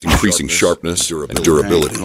increasing sharpness and durability.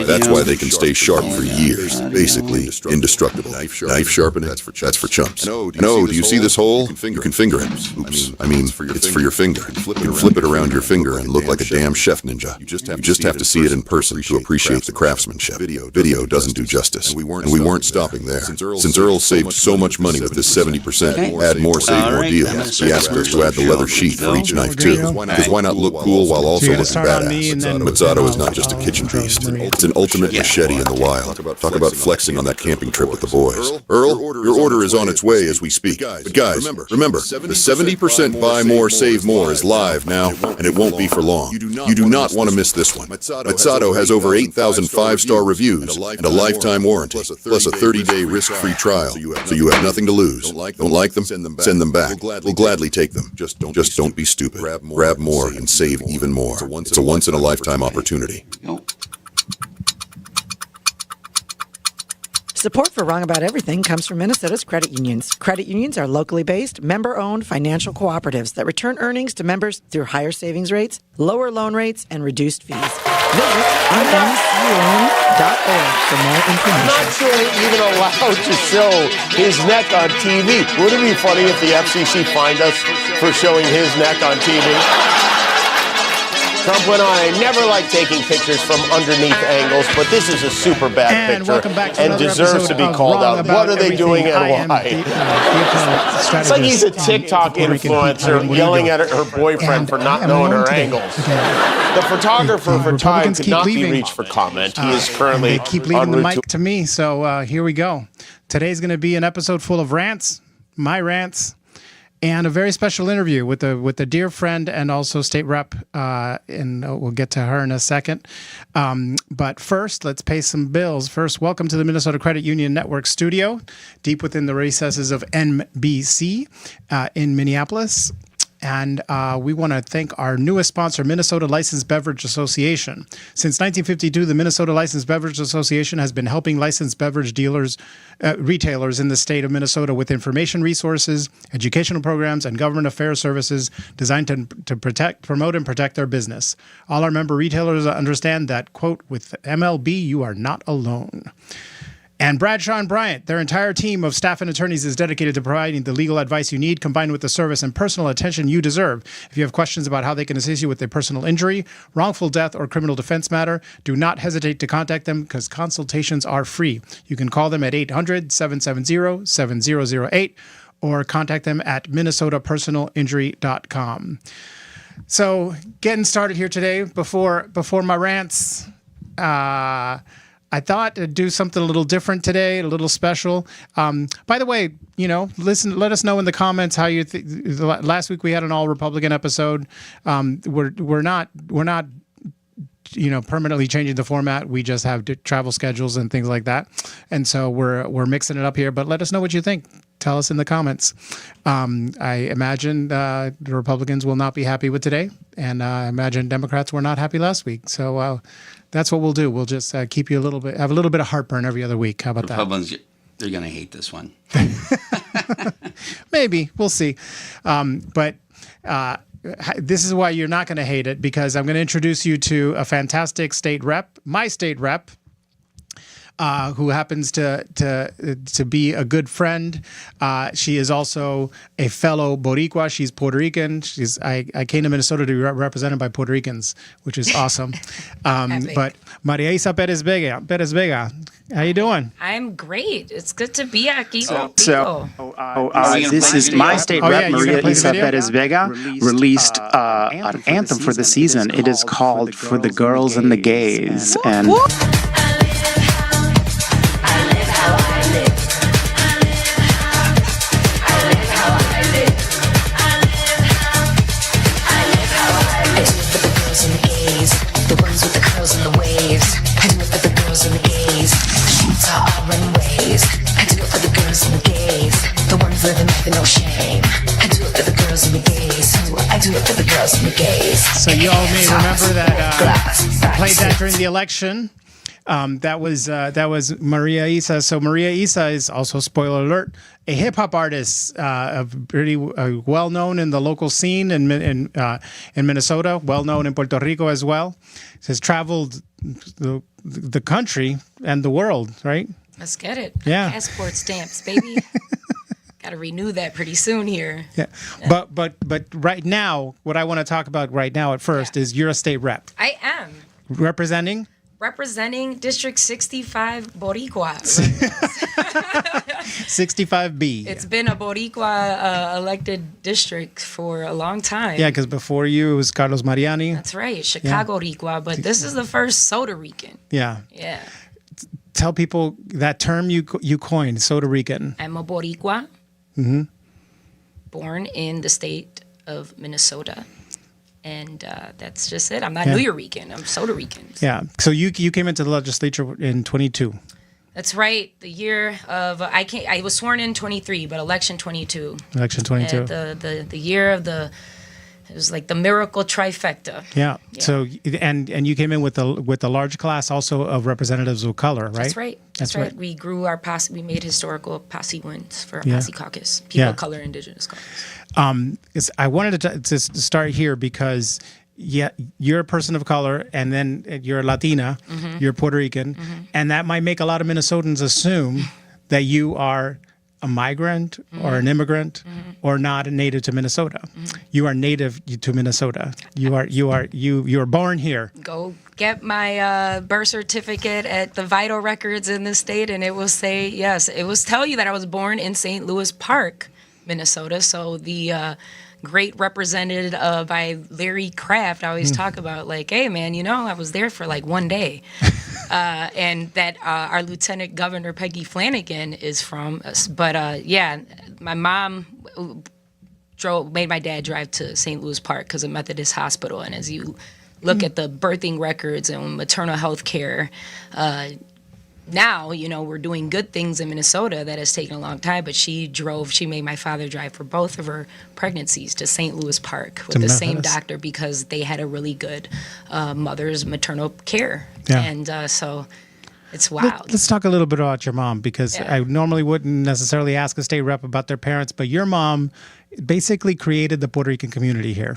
That's why they can stay sharp for years, basically indestructible. Knife sharpening, that's for chumps. No, do you see this hole? You can finger it. Oops, I mean, it's for your finger. You can flip it around your finger and look like a damn chef ninja. You just have to see it in person to appreciate the craftsmanship. Video doesn't do justice. And we weren't stopping there. Since Earl saved so much money with this 70%, add more, save more deals, he asked us to add the leather sheath for each knife too. Because why not look cool while also looking badass? Mazzato is not just a kitchen beast. It's an ultimate machete in the wild. Talk about flexing on that camping trip with the boys. Earl, your order is on its way as we speak. But guys, remember, the 70% buy more, save more is live now, and it won't be for long. You do not want to miss this one. Mazzato has over 8,000 five-star reviews and a lifetime warranty, plus a 30-day risk-free trial, so you have nothing to lose. Don't like them? Send them back. We'll gladly take them. Just don't be stupid. Grab more and save even more. It's a once-in-a-lifetime opportunity. Support for Wrong About Everything comes from Minnesota's credit unions. Credit unions are locally based, member-owned financial cooperatives that return earnings to members through higher savings rates, lower loan rates, and reduced fees. Visit mncun.org for more information. I'm not sure he even allowed to show his neck on TV. Wouldn't it be funny if the FCC fined us for showing his neck on TV? Trump went on, I never like taking pictures from underneath angles, but this is a super bad picture and deserves to be called out. What are they doing and why? It's like he's a TikTok influencer yelling at her boyfriend for not knowing her angles. The photographer for Time could not be reached for comment. He is currently They keep leaving the mic to me, so here we go. Today's going to be an episode full of rants, my rants, and a very special interview with a dear friend and also state rep, and we'll get to her in a second. But first, let's pay some bills. First, welcome to the Minnesota Credit Union Network studio, deep within the recesses of NBC in Minneapolis. And we want to thank our newest sponsor, Minnesota Licensed Beverage Association. Since 1952, the Minnesota Licensed Beverage Association has been helping licensed beverage retailers in the state of Minnesota with information resources, educational programs, and government affairs services designed to promote and protect their business. All our member retailers understand that, quote, with MLB, you are not alone. And Bradshaw and Bryant, their entire team of staff and attorneys is dedicated to providing the legal advice you need, combined with the service and personal attention you deserve. If you have questions about how they can assist you with a personal injury, wrongful death, or criminal defense matter, do not hesitate to contact them because consultations are free. You can call them at 800-770-7008 or contact them at minnesotapersonalinjury.com. So getting started here today, before my rants, I thought to do something a little different today, a little special. By the way, let us know in the comments how you last week we had an all Republican episode. We're not permanently changing the format. We just have travel schedules and things like that. And so we're mixing it up here, but let us know what you think. Tell us in the comments. I imagine the Republicans will not be happy with today, and I imagine Democrats were not happy last week. So that's what we'll do. We'll just keep you have a little bit of heartburn every other week. How about Republicans, they're going to hate this one. Maybe. We'll see. But this is why you're not going to hate it, because I'm going to introduce you to a fantastic state rep, my state rep, who happens to be a good friend. She is also a fellow Boricua. She's Puerto Rican. I came to Minnesota to be represented by Puerto Ricans, which is awesome. But Maria Isa Perez-Vega, how you doing? I'm great. It's good to be aquí. This is my state rep, Maria Isa Perez-Vega, released an anthem for the season. It is called For the Girls and the Gays. And no shame. I do it for the girls and the gays. I do it for the girls and the gays. So you all may remember that I played that during the election. That was Maria Isa. So Maria Isa is also, spoiler alert, a hip hop artist, pretty well known in the local scene in Minnesota, well known in Puerto Rico as well. Has traveled the country and the world, right? Let's get it. Yeah. Passport stamps, baby. Got to renew that pretty soon here. Yeah. But right now, what I want to talk about right now at first is you're a state rep. I am. Representing District 65 Boricua. 65B. It's been a Boricua elected district for a long time. Yeah, because before you, it was Carlos Mariani. That's right, Chicago Ricua, but this is the first Soda Rican. Yeah. Yeah. Tell people that term you coined, Soda Rican. I'm a Boricua, born in the state of Minnesota. And that's just it. I'm not New Yorican. I'm Soda Rican. Yeah. So you came into the legislature in 22. That's right. The year of I was sworn in 23, but election 22. Election 22. And the year of it was like the miracle trifecta. Yeah. So and you came in with the large class also of representatives of color, right? That's right. That's right. We grew our posse. We made historical posse wins for our posse caucus. People of color, indigenous caucus. I wanted to start here because you're a person of color, and then you're Latina, you're Puerto Rican, and that might make a lot of Minnesotans assume that you are a migrant or an immigrant or not a native to Minnesota. You are native to Minnesota. You are born here. Go get my birth certificate at the vital records in the state, and it will say yes. It will tell you that I was born in St. Louis Park, Minnesota. So the great represented by Larry Kraft, I always talk about like, hey man, I was there for like one day. And that our Lieutenant Governor Peggy Flanagan is from us. But my mom made my dad drive to St. Louis Park because of Methodist Hospital. And as you look at the birthing records and maternal health care, now, we're doing good things in Minnesota that has taken a long time, but she made my father drive for both of her pregnancies to St. Louis Park with the same doctor because they had a really good mother's maternal care. Yeah. And so it's wild. Let's talk a little bit about your mom because I normally wouldn't necessarily ask a state rep about their parents, but your mom basically created the Puerto Rican community here.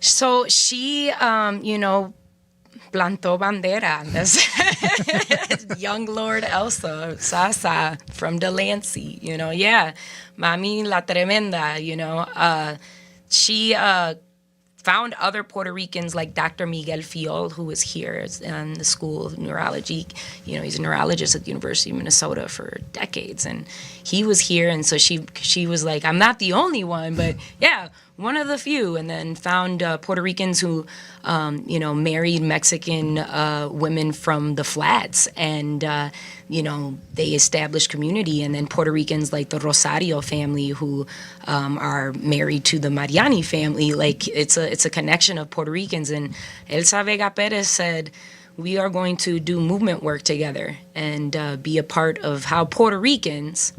So she, plantó bandera. Young Lord Elsa, Sasa from Delancey, Mami la Tremenda, she found other Puerto Ricans like Dr. Miguel Fiol, who was here in the School of Neurology. He's a neurologist at the University of Minnesota for decades, and he was here, and so she was like, I'm not the only one, but one of the few, and then found Puerto Ricans who, married Mexican women from the flats, and, they established community, and then Puerto Ricans like the Rosario family who are married to the Mariani family. Like, it's a connection of Puerto Ricans, and Perez-Vega Perez said, we are going to do movement work together and be a part of how Puerto Ricans,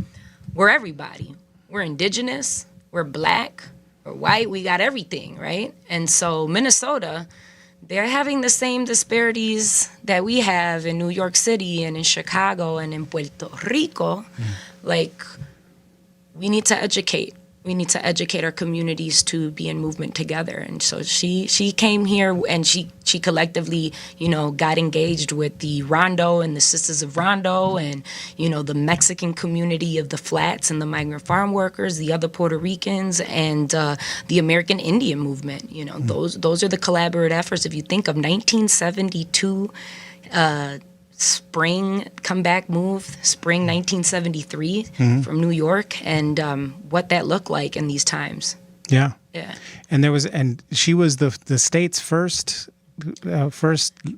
we're everybody. We're indigenous, we're black, or white, we got everything, right? And so Minnesota, they're having the same disparities that we have in New York City and in Chicago and in Puerto Rico. Like, we need to educate. We need to educate our communities to be in movement together. And so she came here and she collectively, got engaged with the Rondo and the Sisters of Rondo and, the Mexican community of the flats and the migrant farm workers, the other Puerto Ricans, and the American Indian movement. Those are the collaborative efforts. If you think of 1972, spring comeback move, spring 1973 from New York, and what that looked like in these times. Yeah. Yeah. And she was the state's first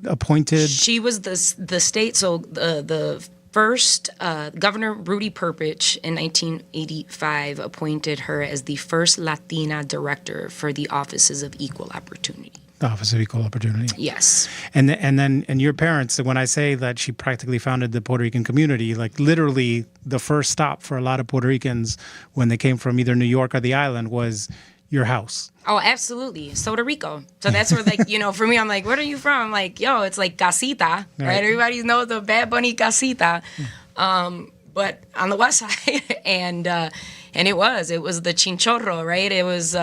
appointed. She was the state. So the first Governor Rudy Perpich in 1985 appointed her as the first Latina director for the Offices of Equal Opportunity. The Office of Equal Opportunity. Yes. And your parents, when I say that she practically founded the Puerto Rican community, like literally the first stop for a lot of Puerto Ricans when they came from either New York or the island was, your house. Oh, absolutely. Puerto Rico. So that's where, like, for me, I'm like, where are you from? I'm like, yo, it's like casita, right? Everybody knows the Bad Bunny casita. But on the west side, and it was the Chinchorro, right? It was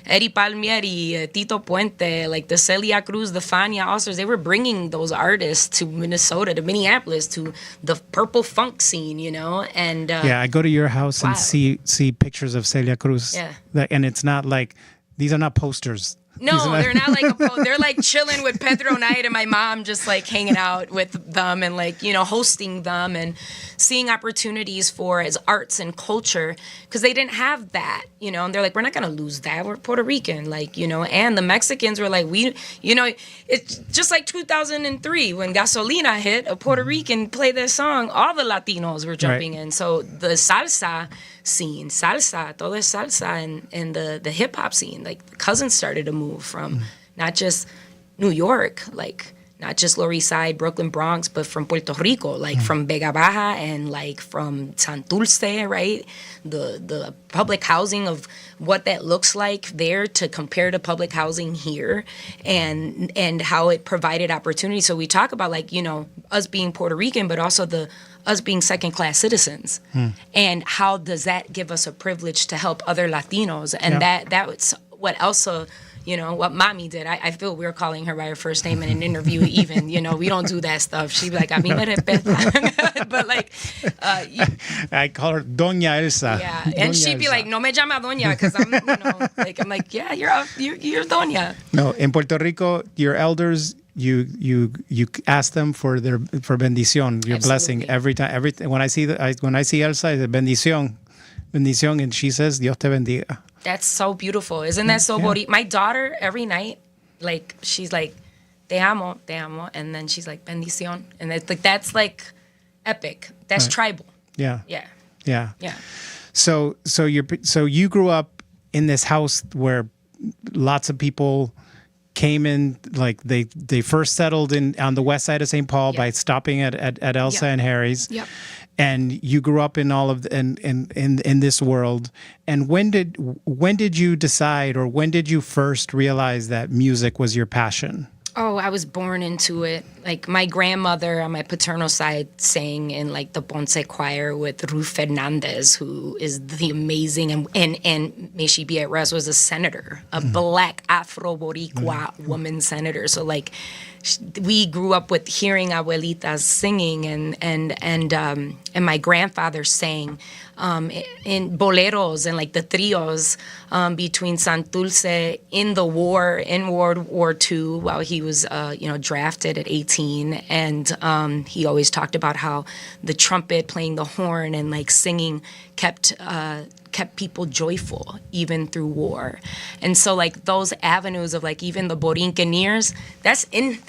Eddie Palmieri, Tito Puente, like the Celia Cruz, the Fania Allstars. They were bringing those artists to Minnesota, to Minneapolis, to the purple funk scene, and I go to your house and see pictures of Celia Cruz. Yeah. And it's not like, these are not posters. No, they're not like they're like chilling with Pedro Knight and my mom, just like hanging out with them and like, hosting them and seeing opportunities for as arts and culture, because they didn't have that, and they're like, we're not going to lose that. We're Puerto Rican, like, and the Mexicans were like, it's just like 2003 when Gasolina hit, a Puerto Rican played this song, all the Latinos were jumping in. So the salsa scene, todo es salsa, and the hip hop scene, like the cousins started to move from not just New York, like not just Lower East Side, Brooklyn, Bronx, but from Puerto Rico, like from Vega Baja and like from Santurce, right? The public housing of what that looks like there to compare to public housing here, and how it provided opportunity. So we talk about like, us being Puerto Rican, but also us being second-class citizens, and how does that give us a privilege to help other Latinos? And that was what Elsa, what Mommy did. I feel we're calling her by her first name in an interview even, we don't do that stuff. She'd be like, a mí me respeta. But like... I call her Doña Elsa. Yeah, and she'd be like, no me llama Doña, because I'm like, yeah, you're Doña. No, in Puerto Rico, your elders... You ask them for bendición, your blessing every time. When I see Elsa, I say bendición, and she says Dios te bendiga. That's so beautiful, isn't that so bonito? My daughter every night, like she's like, te amo, and then she's like bendición, and that's like epic. That's tribal. Yeah. Yeah. So you grew up in this house where lots of people came in, like they first settled on the west side of St. Paul by stopping at Elsa and Harry's. Yep. And you grew up in all of in this world. And when did you decide, or when did you first realize that music was your passion? Oh, I was born into it. Like my grandmother on my paternal side sang in like the Ponce choir with Ruth Fernandez, who is the amazing and may she be at rest, was a senator, a black Afro-Boricua woman senator. So like we grew up with hearing abuelitas singing, and my grandfather sang in boleros and like the trios between Santurce in World War II, while he was drafted at 18, and he always talked about how the trumpet, playing the horn, and like singing kept people joyful even through war. And so like those avenues of like even the Borinqueneers, that's in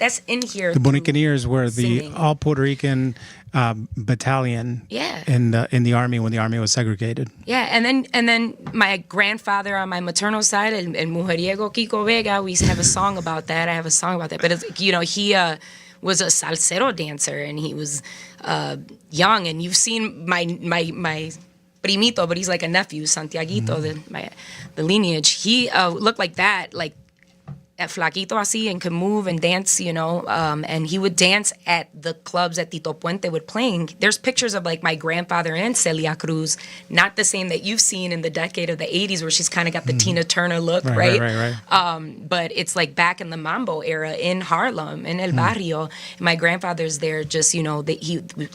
here. The Borinqueneers were the all Puerto Rican battalion in the army when the army was segregated. Yeah, and then my grandfather on my maternal side, El Mujeriego Kiko Vega, we used to have a song about that. I have a song about that. But it's, he was a salsero dancer, and he was young, and you've seen my primito, but he's like a nephew, Santiaguito, the lineage. He looked like that, like flaquito así, and could move and dance, and he would dance at the clubs that Tito Puente would playing. There's pictures of like my grandfather and Celia Cruz, not the same that you've seen in the decade of the 80s where she's kind of got the Tina Turner look, right? But it's like back in the mambo era in Harlem, in El Barrio. My grandfather's there just, he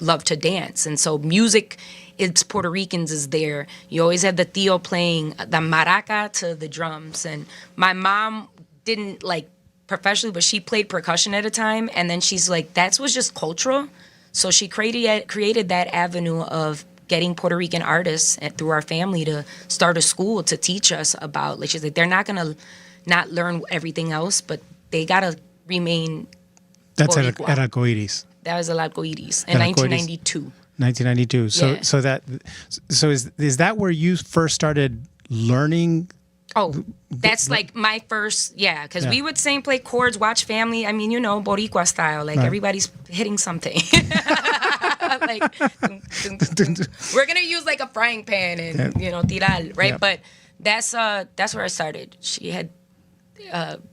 loved to dance. And so music, it's Puerto Ricans is there. You always have the tío playing the maraca to the drums. And my mom didn't like professionally, but she played percussion at a time, and then she's like, that was just cultural. So she created that avenue of getting Puerto Rican artists through our family to start a school to teach us about, like she's like, they're not gonna not learn everything else, but they gotta remain. That's at Boricua. Arcoiris. That was El Arcoiris in 1992. 1992. So is that where you first started learning? Oh, that's like my first, because we would play chords, watch family. I mean, Boricua style, like everybody's hitting something. Like, we're going to use like a frying pan and, tiral, right? But That's where I started. She had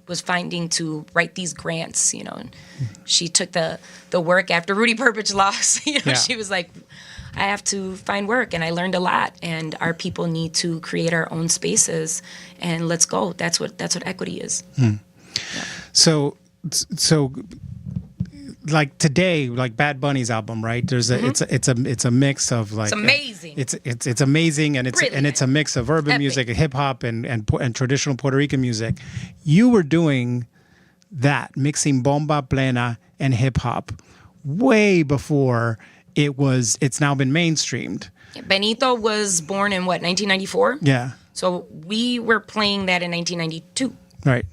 was finding to write these grants, and she took the work after Rudy Purpich lost. She was like, I have to find work, and I learned a lot. And our people need to create our own spaces, and let's go. That's what equity is. Yeah. So like today, like Bad Bunny's album, right? There's a it's a mix of like it's amazing. It's amazing, and it's a mix of urban music, hip hop, and traditional Puerto Rican music. You were doing that, mixing bomba plena and hip hop way before it's now been mainstreamed. Benito was born in 1994? Yeah. So we were playing that in 1992. Right.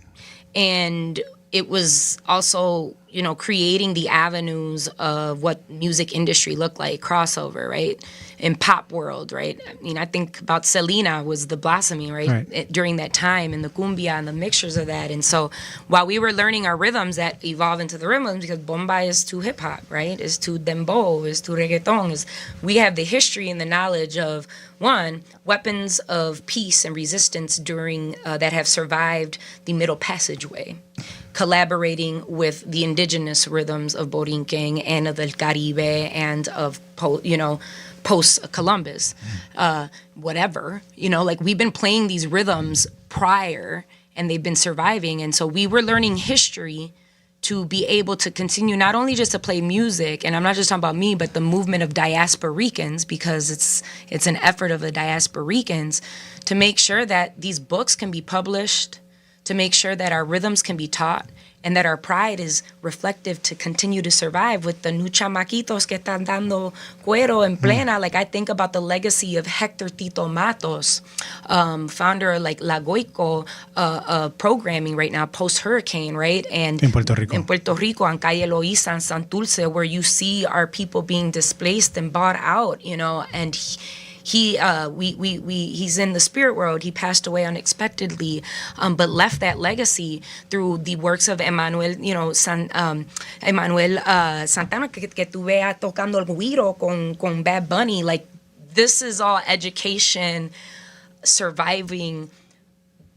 And it was also, creating the avenues of what music industry looked like, crossover, right? In pop world, right? I mean, I think about Selena was the blossoming, right? During that time, and the cumbia and the mixtures of that. And so while we were learning our rhythms that evolve into the rhythms, because bomba is to hip hop, right? Is to dembow, is to reggaeton. We have the history and the knowledge of, one, weapons of peace and resistance during that have survived the Middle Passageway, collaborating with the indigenous rhythms of Borinquen and of the Caribe and of post Columbus, whatever, like we've been playing these rhythms prior and they've been surviving. And so we were learning history to be able to continue not only just to play music, and I'm not just talking about me, but the movement of diasporicans, because it's an effort of the diasporicans to make sure that these books can be published, to make sure that our rhythms can be taught, and that our pride is reflective to continue to survive with the new chamaquitos que están dando cuero en plena. Like, I think about the legacy of Hector Tito Matos, founder of like La Goico programming right now, post-hurricane, right? And in Puerto Rico. In Puerto Rico, on Calle Loíza and Santurce, where you see our people being displaced and bought out, and he's in the spirit world. He passed away unexpectedly, but left that legacy through the works of Emmanuel Santana, que tú veas tocando el güiro con Bad Bunny. Like, this is all education, surviving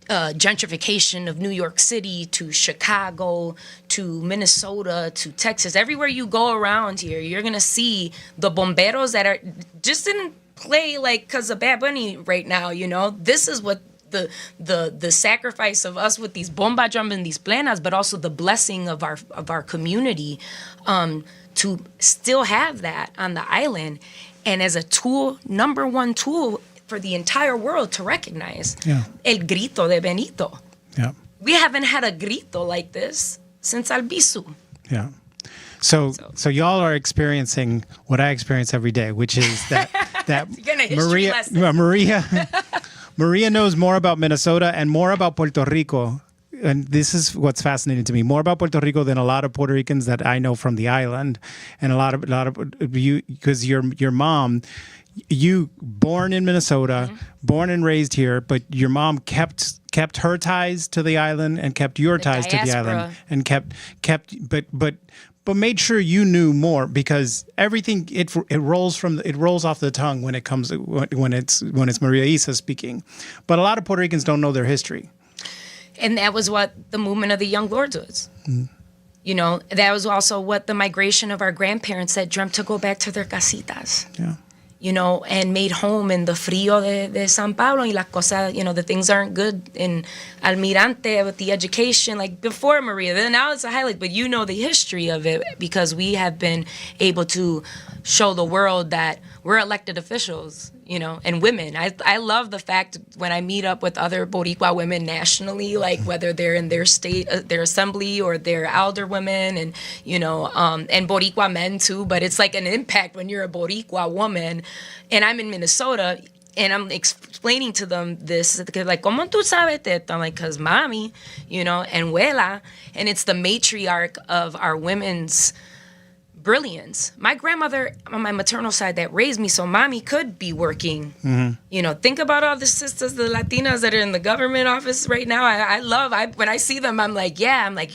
gentrification of New York City to Chicago to Minnesota to Texas. Everywhere you go around here, you're gonna see the bomberos that are just didn't play like because of Bad Bunny right now. This is what the sacrifice of us with these bomba drums and these plenas, but also the blessing of our community to still have that on the island, and as a tool, number one tool for the entire world to recognize. El grito de Benito. Yeah. We haven't had a grito like this since Albizu. Yeah. So y'all are experiencing what I experience every day, which is that Maria knows more about Minnesota and more about Puerto Rico. And this is what's fascinating to me, more about Puerto Rico than a lot of Puerto Ricans that I know from the island, and a lot of you, because your mom, you born in Minnesota, born and raised here, but your mom kept her ties to the island and kept your ties to the island, and kept but made sure you knew more, because everything it rolls off the tongue when it's Maria Isa speaking, but a lot of Puerto Ricans don't know their history. And that was what the movement of the Young Lords was. That was also what the migration of our grandparents that dreamt to go back to their casitas. Yeah. And made home in the frío de San Pablo, y las cosas, the things aren't good in Almirante with the education, like before Maria. Then now it's a highlight, but the history of it, because we have been able to show the world that we're elected officials, and women. I love the fact when I meet up with other Boricua women nationally, like whether they're in their state, their assembly, or their elder women, and and Boricua men too. But it's like an impact when you're a Boricua woman, and I'm in Minnesota, and I'm explaining to them this, they're like, ¿Cómo tú sabes esto? I'm like, because mommy, and Huela, and it's the matriarch of our women's brilliance. My grandmother on my maternal side that raised me, so mommy could be working. Think about all the sisters, the Latinas that are in the government office right now. I love when I see them, I'm like,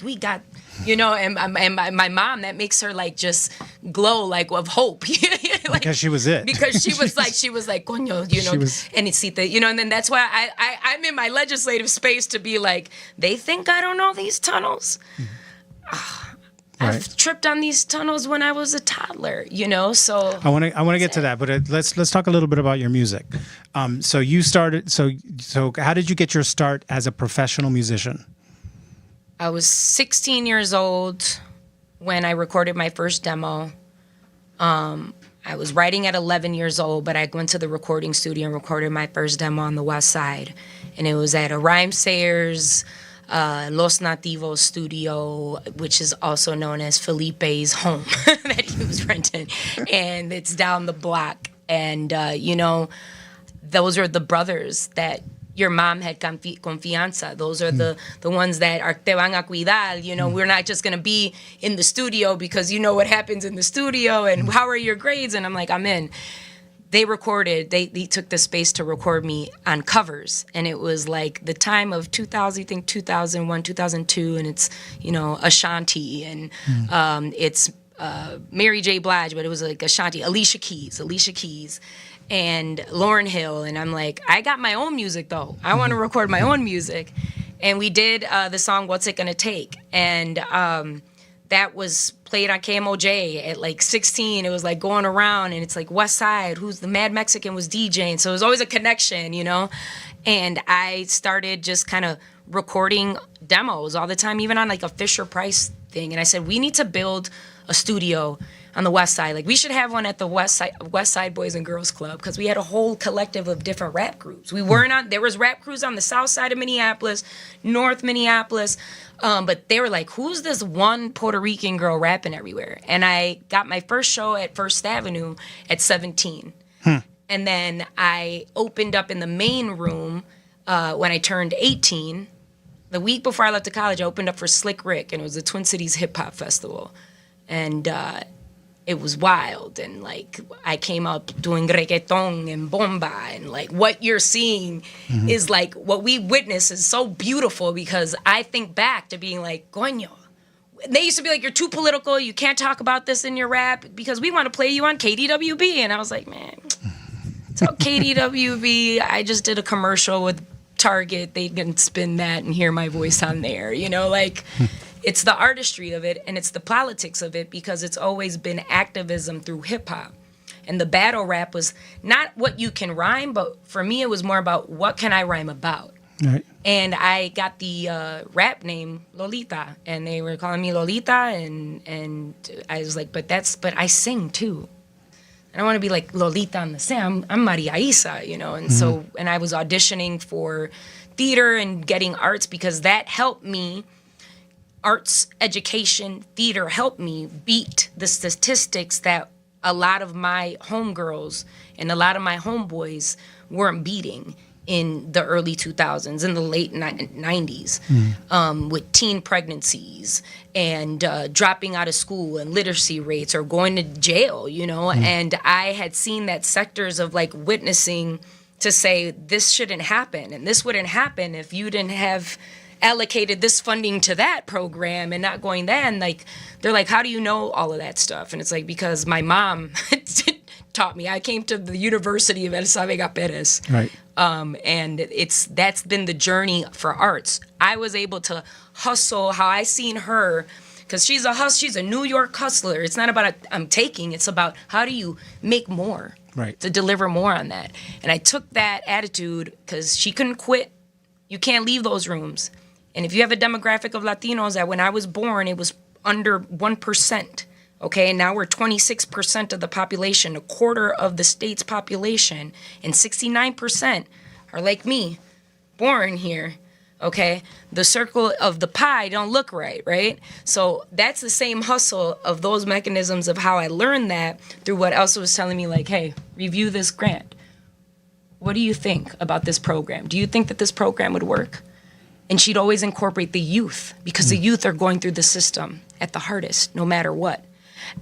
we got, and my mom, that makes her like just glow like of hope. Because she was it. Because she was like, coño, and it's and then that's why I'm in my legislative space to be like, they think I don't know these tunnels. I've tripped on these tunnels when I was a toddler, So I want to get to that, but let's talk a little bit about your music. So you started. So how did you get your start as a professional musician? I was 16 years old when I recorded my first demo. I was writing at 11 years old, but I went to the recording studio and recorded my first demo on the West Side, and it was at a Rhyme Sayers. Los Nativos studio, which is also known as Felipe's home that he was renting. And it's down the block. And, those are the brothers that your mom had confianza. Those are the ones that are te van a cuidar. We're not just going to be in the studio because you know what happens in the studio and how are your grades? And I'm like, I'm in. They took the space to record me on covers. And it was like the time of 2001, 2002. And it's, Ashanti. And it's Mary J. Blige, but it was like Ashanti, Alicia Keys. And Lauryn Hill. And I'm like, I got my own music, though. I want to record my own music. And we did the song, What's It Gonna Take? And that was played on KMOJ at like 16. It was like going around and it's like West Side, who's the Mad Mexican was DJing. So it was always a connection, And I started just kind of recording demos all the time, even on like a Fisher Price thing. And I said, we need to build a studio on the West Side. Like we should have one at the West Side Boys and Girls Club because we had a whole collective of different rap groups. There was rap crews on the South Side of Minneapolis, North Minneapolis, but they were like, who's this one Puerto Rican girl rapping everywhere? And I got my first show at First Avenue at 17. And then I opened up in the main room when I turned 18. The week before I left to college, I opened up for Slick Rick, and it was the Twin Cities Hip Hop Festival. And it was wild, and like I came out doing reggaeton and bomba, and like what you're seeing is like what we witness is so beautiful because I think back to being like, coño. They used to be like, you're too political, you can't talk about this in your rap because we want to play you on KDWB, and I was like, man, so KDWB, I just did a commercial with Target, they can spin that and hear my voice on there, It's the artistry of it and it's the politics of it because it's always been activism through hip hop. And the battle rap was not what you can rhyme, but for me it was more about what can I rhyme about. Right. And I got the rap name Lolita, and they were calling me Lolita, and I was like, but I sing too. I don't want to be like Lolita on the same. I'm Maria Isa, and so I was auditioning for theater and getting arts because that helped me. Arts, education, theater helped me beat the statistics that a lot of my homegirls and a lot of my homeboys weren't beating in the early 2000s, in the late 90s, with teen pregnancies and dropping out of school and literacy rates or going to jail, And I had seen that sectors of like witnessing to say this shouldn't happen and this wouldn't happen if you didn't have allocated this funding to that program and not going that. And like, they're like, how do you know all of that stuff? And it's like, because my mom taught me. I came to the University of Perez-Vega Perez. Right. And that's been the journey for arts. I was able to hustle how I seen her, because she's a New York hustler. It's not about I'm taking, it's about how do you make more, right, to deliver more on that. And I took that attitude because she couldn't quit. You can't leave those rooms. And if you have a demographic of Latinos that when I was born, it was under 1%, okay? And now we're 26% of the population, a quarter of the state's population, and 69% are like me, born here, okay? The circle of the pie don't look right? So that's the same hustle of those mechanisms of how I learned that through what Elsa was telling me, like, hey, review this grant. What do you think about this program? Do you think that this program would work? And she'd always incorporate the youth because the youth are going through the system at the hardest, no matter what.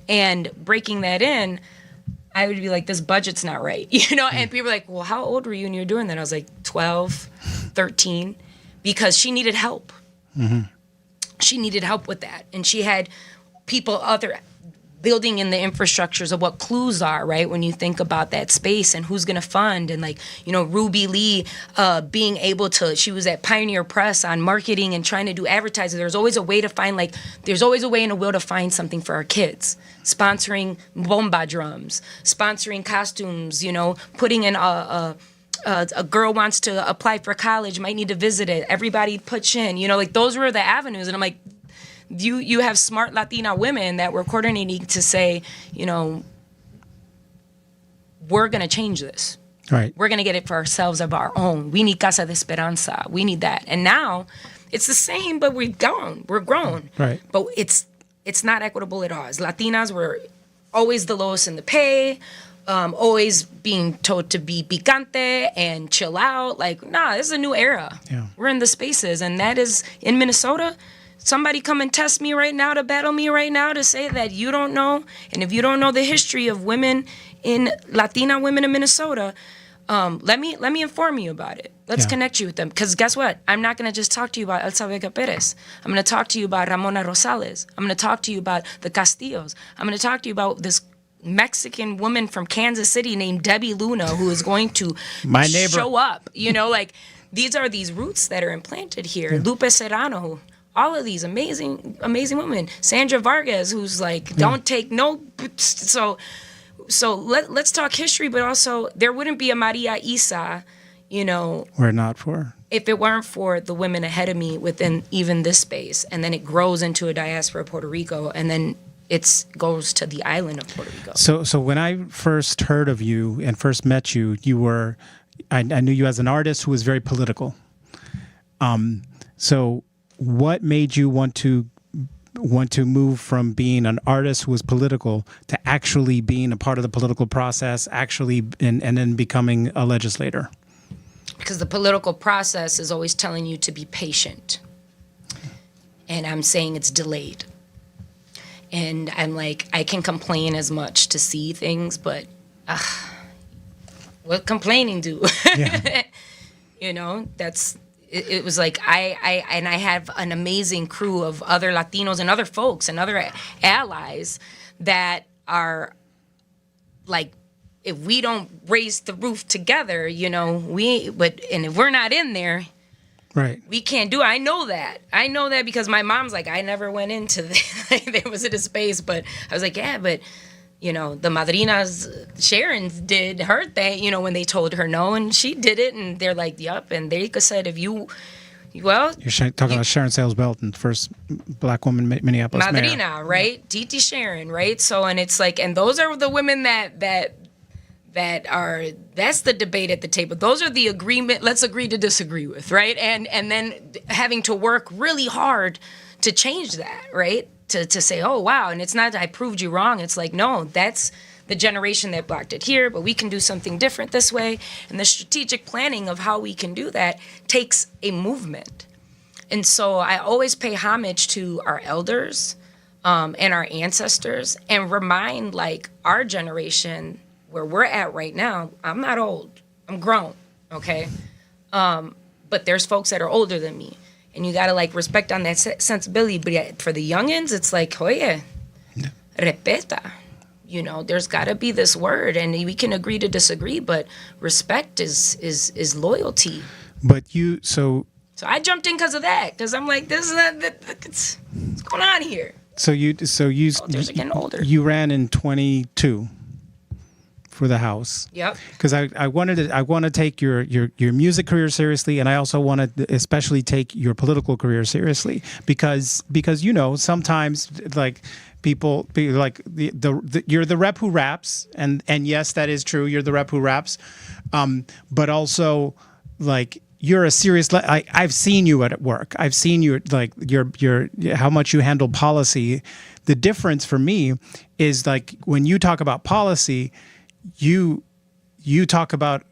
And breaking that in, I would be like, this budget's not right, And people were like, well, how old were you when you were doing that? I was like 12, 13, because she needed help. She needed help with that. And she had people, other building in the infrastructures of what clues are, right? When you think about that space and who's going to fund, and like, you know, Ruby Lee being able to, she was at Pioneer Press on marketing and trying to do advertising. There's always a way to find, like, there's always a way and a will to find something for our kids. Sponsoring bomba drums, sponsoring costumes, you know, putting in a girl wants to apply for college, might need to visit it. Everybody puts in, you know, like those were the avenues. And I'm like, you have smart Latina women that were coordinating to say, you know, we're going to change this. Right. We're going to get it for ourselves of our own. We need Casa de Esperanza. We need that. And now it's the same, but we're gone. We're grown. Right. But it's not equitable at all. As Latinas, we're always the lowest in the pay, always being told to be picante and chill out. Like, nah, this is a new era. Yeah. We're in the spaces. And that is in Minnesota. Somebody come and test me right now, to battle me right now, to say that you don't know. And if you don't know the history of women Latina women in Minnesota, let me inform you about it. Let's connect you with them. Because guess what? I'm not going to just talk to you about Elsa Vega Perez. I'm going to talk to you about Ramona Rosales. I'm going to talk to you about the Castillos. I'm going to talk to you about this Mexican woman from Kansas City named Debbie Luna, who is going to show up. You know, like, these are these roots that are implanted here. Lupe Serrano, all of these amazing women. Sandra Vargas, who's like, don't take no. So let's talk history, but also there wouldn't be a Maria Isa, you know. Were not for. If it weren't for the women ahead of me within even this space, and then it grows into a diaspora of Puerto Rico, and then it goes to the island of Puerto Rico. So when I first heard of you and first met you, I knew you as an artist who was very political. So what made you want to move from being an artist who was political to actually being a part of the political process, and then becoming a legislator? Because the political process is always telling you to be patient. And I'm saying it's delayed. And I'm like, I can complain as much to see things, but what complaining do? Yeah. You know, it was like I have an amazing crew of other Latinos and other folks and other allies that are like, if we don't raise the roof together, you know, and if we're not in there, right, we can't do it. I know that because my mom's like, I never went into there was a space, but I was like, yeah, but you know, the madrinas, Sharon's did her thing, you know, when they told her no, and she did it, and they're like, yup, and they said, You're talking about Sharon Sales Belton, first black woman Minneapolis Madrina, mayor. right? Titi Sharon, right? So, and it's like, and those are the women that's the debate at the table. Those are the agreement, let's agree to disagree with, right? And then having to work really hard to change that, right? To say, oh, wow, and it's not I proved you wrong. It's like, no, that's the generation that blocked it here, but we can do something different this way. And the strategic planning of how we can do that takes a movement. And so I always pay homage to our elders and our ancestors and remind, like, our generation, where we're at right now. I'm not old. I'm grown, okay? But there's folks that are older than me. And you got to, like, respect on that sensibility. But for the youngins, it's like, oye, respeta. You know, there's got to be this word. And we can agree to disagree, but respect is loyalty. But So I jumped in because of that. Because I'm like, this is what's going on here? So you Elders are getting older. You ran in 22 for the House. Yep. Because I want to take your music career seriously, and I also want to especially take your political career seriously because you know, sometimes, like, people be like you're the rep who raps, and yes, that is true, you're the rep who raps, but also, like, you're a serious. I've seen you at work. I've seen you, like, your how much you handle policy. The difference for me is, like, when you talk about policy, you talk about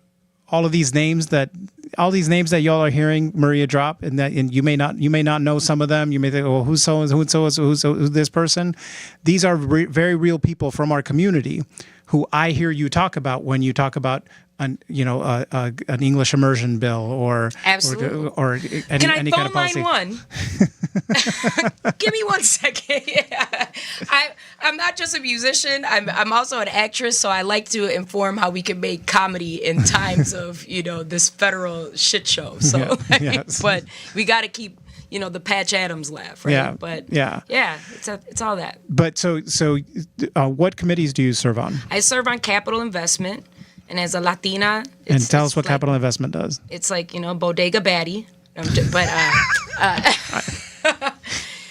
all these names that y'all are hearing Maria drop, and you may not know some of them. You may think, oh, who's this person? These are very real people from our community who I hear you talk about when you talk about an English immersion bill or Absolutely. or any, Can I any phone kind of policy. line one? Give me 1 second. Yeah. I'm not just a musician. I'm also an actress, so I like to inform how we can make comedy in times of this federal shit show. So, Yes. but we got to keep the Patch Adams laugh, right? Yeah. But Yeah. it's all that. But so what committees do you serve on? I serve on capital investment, and as a Latina, And tell us what like, capital investment does. It's like bodega baddie, but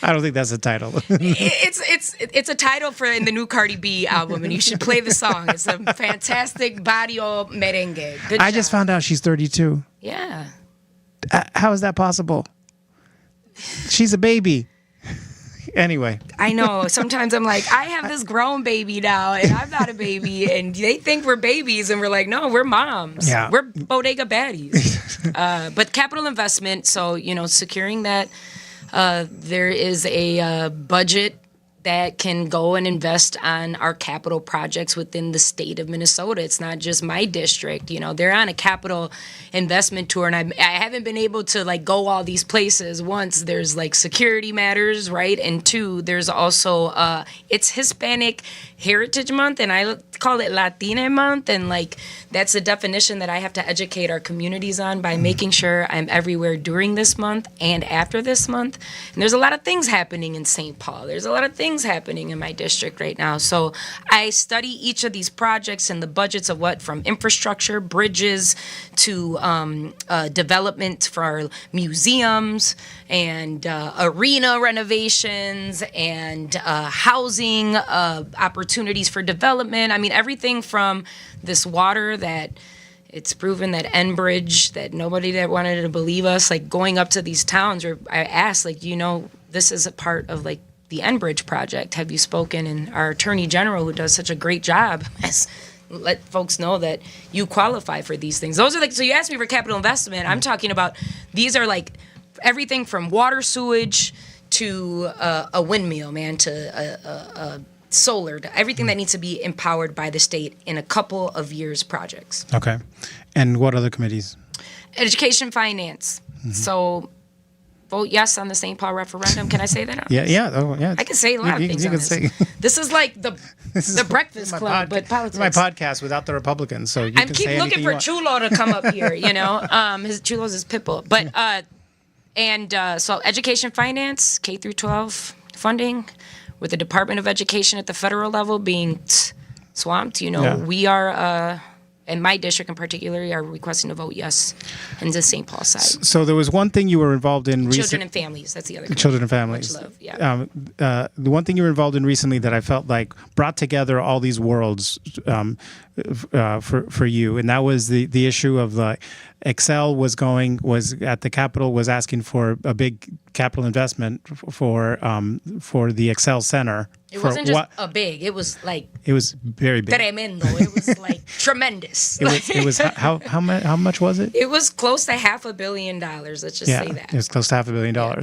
I don't think that's a title. it's a title for in the new Cardi B album, and you should play the song. It's a fantastic barrio merengue. Good I job. just found out she's 32. Yeah. How is that possible? She's a baby. Anyway. I know. Sometimes I'm like, I have this grown baby now, and I'm not a baby, and they think we're babies, and we're like, no, we're moms. Yeah. We're bodega baddies. But capital investment, so, securing that there is a budget that can go and invest on our capital projects within the state of Minnesota. It's not just my district. They're on a capital investment tour, and I haven't been able to go all these places. Once there's security matters, right? And two, there's also it's Hispanic Heritage Month, and I call it Latina Month, and that's a definition that I have to educate our communities on by making sure I'm everywhere during this month and after this month. And there's a lot of things happening in St. Paul. There's a lot of things happening in my district right now. So I study each of these projects and the budgets of what, from infrastructure, bridges, to development for museums and arena renovations and housing opportunities for development. I mean, everything from this water that it's proven that Enbridge, that nobody that wanted to believe us, going up to these towns, or I asked, this is a part of the Enbridge project. Have you spoken? And our Attorney General, who does such a great job, has let folks know that you qualify for these things. Those are so you asked me for capital investment. I'm talking about, these are everything from water sewage to a windmill, man, to solar, to everything that needs to be empowered by the state in a couple of years projects. Okay. And what other committees? Education, finance. Mm-hmm. So vote yes on the St. Paul referendum. Can I say that? Yeah. Oh, yeah. I can say a lot of things on this. This is like the Breakfast Club, but politics. My podcast without the Republicans, so you I can keep say looking for you Chulo to come up here. His Chulo's his pitbull. But so education, finance, K through 12 funding, with the Department of Education at the federal level being swamped. We are. In my district in particular, are requesting to vote yes in the St. Paul side. So there was one thing you were involved in recently. Children and families, that's the other. Children and families. Much love, yeah. The one thing you were involved in recently that I felt brought together all these worlds for you, and that was the issue of Excel was at the Capitol, was asking for a big capital investment for the Excel Center. It wasn't just a big. It was it was very big. Tremendo. It was tremendous. It was how much was it? It was close to $500 million. Let's just say that. It was close to $500 million. Yeah.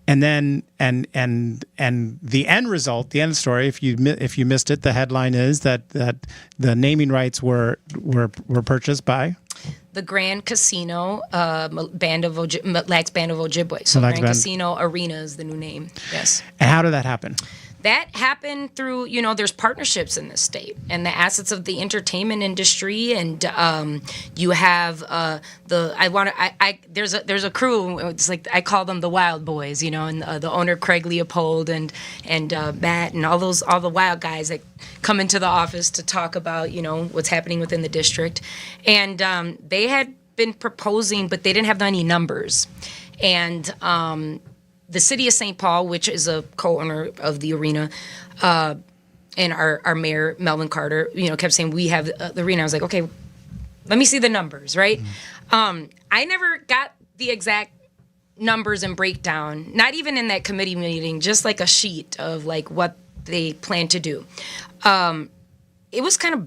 And then and the end result, the end story, if you missed it, the headline is that the naming rights were purchased by the Grand Casino Lax Band of Ojibwe. So Grand Casino Arena is the new name. Yes. And how did that happen? That happened through, there's partnerships in this state and the assets of the entertainment industry, and you have there's a crew. It's I call them the Wild Boys, and the owner Craig Leopold and Matt and all the wild guys that come into the office to talk about what's happening within the district, and they had been proposing, but they didn't have any numbers, and the city of St. Paul, which is a co-owner of the arena, and our mayor, Melvin Carter, kept saying, we have the arena. I was like, okay, let me see the numbers, right? Mm-hmm. I never got the exact numbers and breakdown, not even in that committee meeting, just a sheet of what they plan to do. It was kind of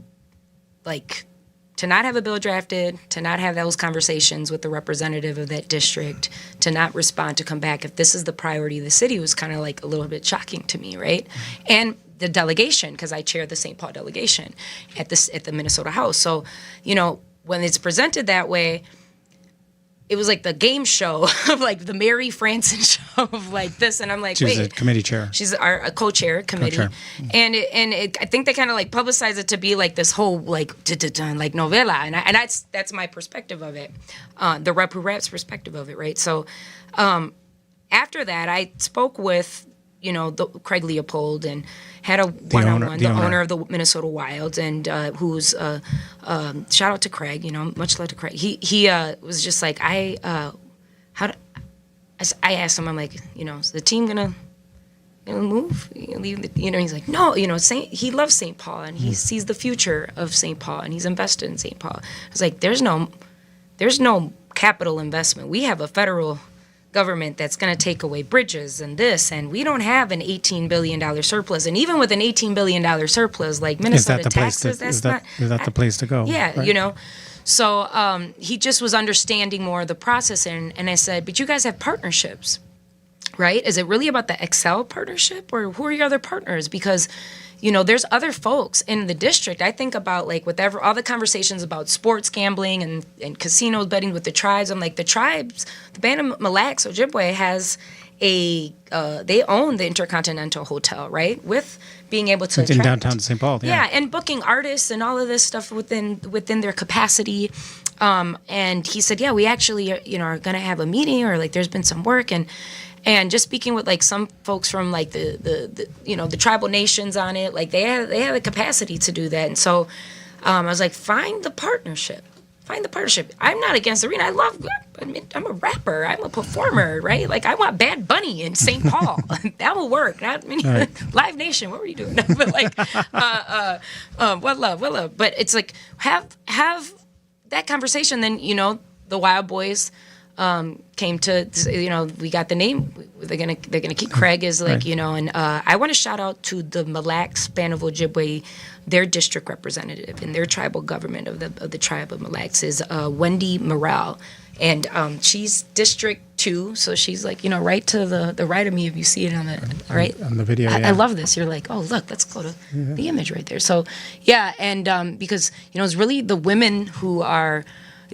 to not have a bill drafted, to not have those conversations with the representative of that district, to not respond, to come back. If this is the priority of the city, was kind of a little bit shocking to me, right? And the delegation, because I chair the St. Paul delegation at the Minnesota House. So, when it's presented that way, it was like the game show of like the Mary Franson show of like this, and I'm like, she's a committee chair. She's a co-chair committee, and I think they kind of like publicize it to be like this whole like like novela, and that's my perspective of it, the Rep Who Raps perspective of it, right? So after that, I spoke with Craig Leopold and had a one-on-one, the owner of the Minnesota Wild, and who's shout out to Craig, much love to Craig. He was just like, I asked him, I'm like, is the team gonna move? He's like, no, he loves St. Paul and he sees the future of St. Paul and he's invested in St. Paul. I was like, there's no capital investment. We have a federal government that's going to take away bridges and this, and we don't have an $18 billion surplus. And even with an $18 billion surplus, like Minnesota taxes, is that the place to go? Yeah, right? So he just was understanding more of the process, and I said, but you guys have partnerships, right? Is it really about the Excel partnership, or who are your other partners? Because there's other folks in the district. I think about like whatever, all the conversations about sports gambling and casino betting with the tribes. I'm like, the tribes, the band of Mille Lacs Ojibwe has they own the Intercontinental Hotel, right? With being able to in downtown St. Paul. Yeah, and booking artists and all of this stuff within their capacity. And he said, yeah, we actually are going to have a meeting, or like there's been some work, and just speaking with like some folks from like the tribal nations on it, like they have the capacity to do that. And so I was like, find the partnership. I'm not against the arena. I'm a rapper. I'm a performer, right? Like I want Bad Bunny in St. Paul. That will work. Live Nation. What were you doing? But like, what love. But it's like have that conversation. Then the Wild Boys came to, we got the name. They're gonna keep Craig as like, right. And I want to shout out to the Mille Lacs Band of Ojibwe, their district representative in their tribal government of the tribe of Mille Lacs is Wendy Morrell, and she's District 2, so she's like, right to the right of me if you see it on the video. I love this. You're like, oh look, let's go to the image right there. So yeah, and because it's really the women who are.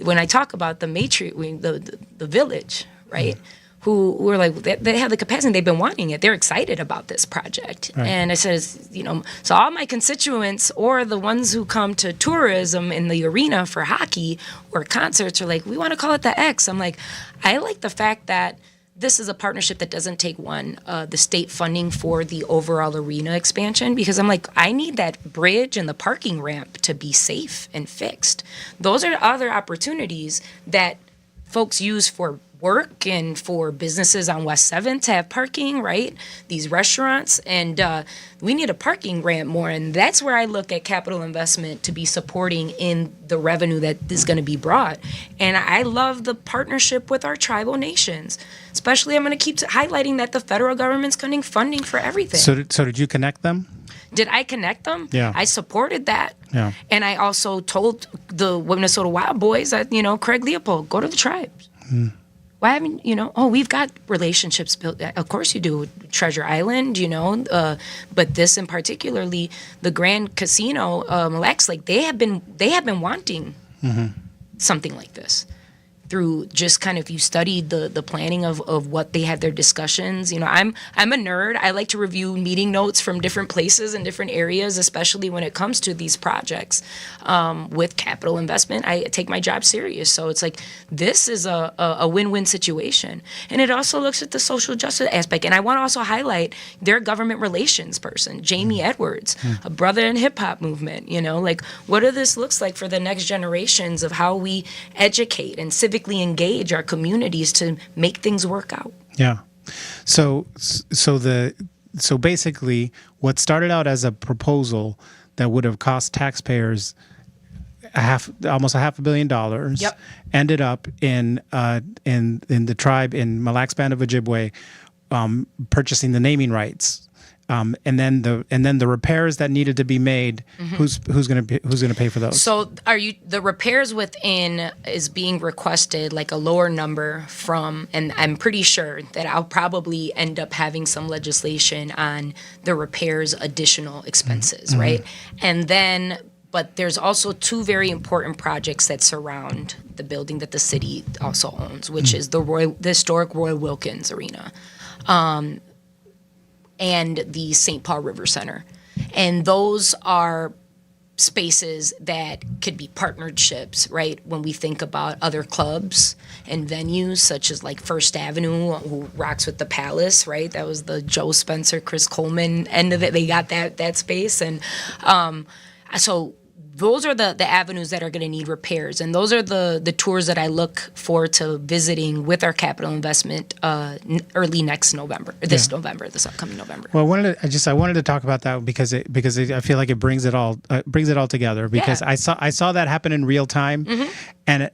When I talk about the the village, right, who are like, they have the capacity, they've been wanting it, they're excited about this project. Right. And I said, so all my constituents or the ones who come to tourism in the arena for hockey or concerts are like, we want to call it the X. I'm like, I like the fact that this is a partnership that doesn't take the state funding for the overall arena expansion, because I'm like, I need that bridge and the parking ramp to be safe and fixed. Those are other opportunities that folks use for work and for businesses on West 7th to have parking, right? These restaurants, and we need a parking ramp more, and that's where I look at capital investment to be supporting in the revenue that is going to be brought. And I love the partnership with our tribal nations. Especially, I'm going to keep highlighting that the federal government's cutting funding for everything. So did you connect them? Did I connect them? Yeah. I supported that. Yeah. And I also told the Minnesota Wild Boys that, Craig Leopold, go to the tribes. Why haven't, we've got relationships built. Of course you do with Treasure Island, but this in particularly, the Grand Casino, Mille Lacs, like they have been wanting something like this. Through just kind of, you studied the planning of what they had their discussions. I'm a nerd. I like to review meeting notes from different places and different areas, especially when it comes to these projects with capital investment. I take my job serious. So it's like, this is a win-win situation. And it also looks at the social justice aspect. And I want to also highlight their government relations person, Jamie Edwards, a brother in hip hop movement, like what this looks like for the next generations of how we educate and civically engage our communities to make things work out. Yeah. So basically what started out as a proposal that would have cost taxpayers almost $500 million Yep. ended up in the tribe in Mille Lacs Band of Ojibwe purchasing the naming rights and then the repairs that needed to be made. Who's going to pay for those? So the repairs within is being requested like a lower number from, and I'm pretty sure that I'll probably end up having some legislation on the repairs additional expenses, right? And then, but there's also two very important projects that surround the building that the city also owns, which is the historic Roy Wilkins Arena. And the St. Paul River Center. And those are spaces that could be partnerships, right? When we think about other clubs and venues, such as like First Avenue, who rocks with the Palace, right? That was the Joe Spencer, Chris Coleman end of it. They got that space. And so those are the avenues that are going to need repairs. And those are the tours that I look forward to visiting with our capital investment early next November, this upcoming November. Well, I wanted to talk about that because I feel like it brings it all together, because I saw that happen in real time, and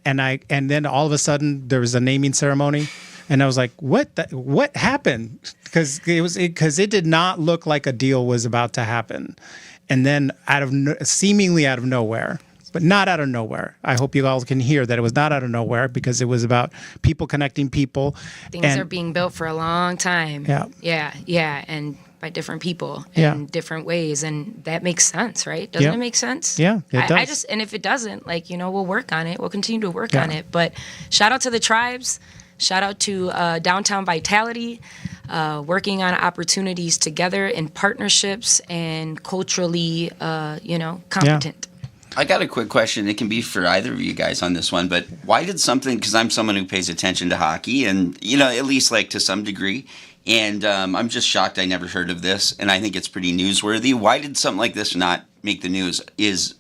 then all of a sudden there was a naming ceremony. And I was like, what happened? Because it did not look like a deal was about to happen. And then seemingly out of nowhere, but not out of nowhere. I hope you all can hear that it was not out of nowhere, because it was about people connecting people. Things are being built for a long time. Yeah, and by different people in different ways, and that makes sense, right? Doesn't it make sense? Yeah, it does. And if it doesn't, we'll work on it. We'll continue to work on it. But shout out to the tribes. Shout out to Downtown Vitality, working on opportunities together in partnerships and culturally, competent. I got a quick question. It can be for either of you guys on this one, but why did something, because I'm someone who pays attention to hockey and, at least like to some degree, and I'm just shocked I never heard of this, and I think it's pretty newsworthy. Why did something like this not make the news? Is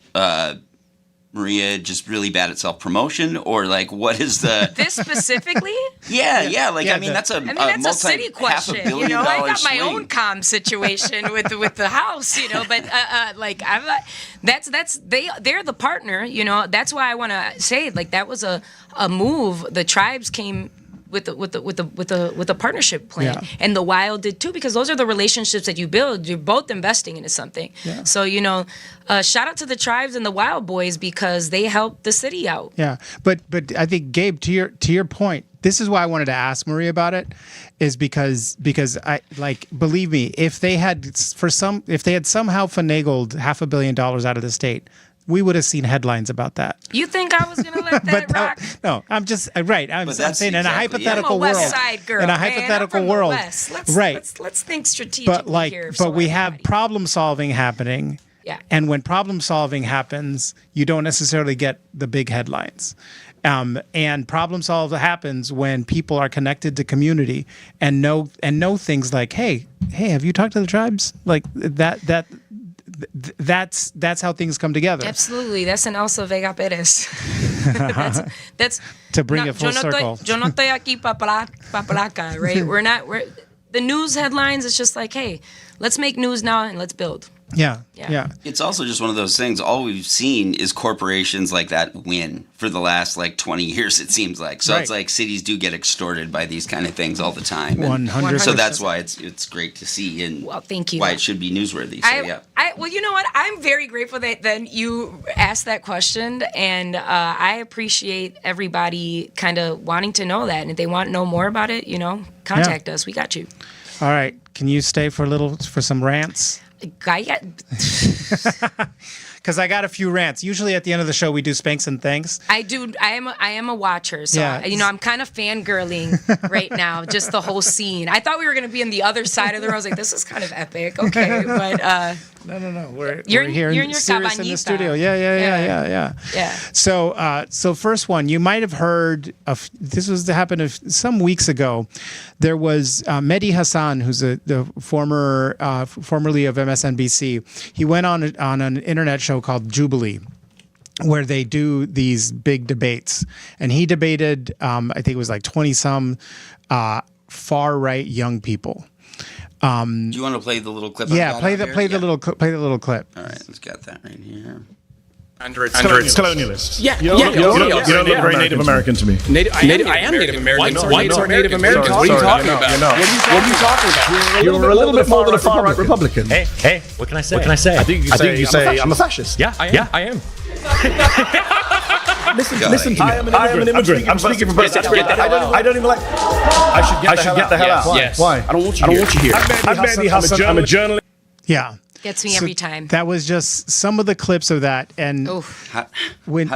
Maria just really bad at self-promotion, or what is the this specifically? That's a city question. $500 million I got my swing. own comm situation with the house, but they're the partner, That's why I want to say that was a move. The tribes came with a partnership plan, and the Wild did too, because those are the relationships that you build. You're both investing into something. Yeah. So shout out to the tribes and the Wild boys, because they helped the city out. Yeah, but I think, Gabe, to your point, this is why I wanted to ask Maria about it, is because I believe me, if they had somehow finagled $500 million out of the state, we would have seen headlines about that. You think I was going to let that rock? No, I'm just right. I'm saying in a hypothetical I'm a West world. Side girl, in a hypothetical world, Let's think strategically here. But we have problem solving happening. Yeah. And when problem solving happens, you don't necessarily get the big headlines. And problem solve happens when people are connected to community and know things like, hey, have you talked to the tribes? That's how things come together. Absolutely. That's an Elsa Vega Perez. that's to bring it full circle. Yo no estoy aquí pa placa, right? We're the news headlines. It's just hey, let's make news now and let's build. Yeah. It's also just one of those things. All we've seen is corporations like that win for the last 20 years, it seems like. So it's cities do get extorted by these kind of things all the time. 100%. So that's why it's great to see, and thank you. Why it should be newsworthy. So well, you know what? I'm very grateful that you asked that question, and I appreciate everybody kind of wanting to know that. And if they want to know more about it, contact us. We got you. All right. Can you stay for some rants? Because I got a few rants. Usually at the end of the show, we do spanks and thanks. I do. I am a watcher, so I'm kind of fangirling right now. Just the whole scene. I thought we were going to be on the other side of the room. I was like, this is kind of epic. Okay, but no. We're you're here in your serious in the studio. Yeah. So first one, you might have heard of. This happened some weeks ago. There was Mehdi Hassan, who's the formerly of MSNBC. He went on an internet show called Jubilee, where they do these big debates, and he debated I think it was 20-some far right young people. Do you want to play the little clip? Yeah, play the little clip. All right, let's get that right here. Under its colonialists. Yeah, you don't look very Native American to me. I am Native American. Whites are Native Americans. What are you talking about? What are you talking about? You're a little bit more than a far-right Republican. Hey, what can I say? I think you say I'm a fascist. Yeah, I am. Listen to me. I am an immigrant. I'm speaking for both. I don't even like. I should get the hell out. Why? I don't want you here. I'm a journalist. Yeah. Gets me every time. That was just some of the clips of that. And how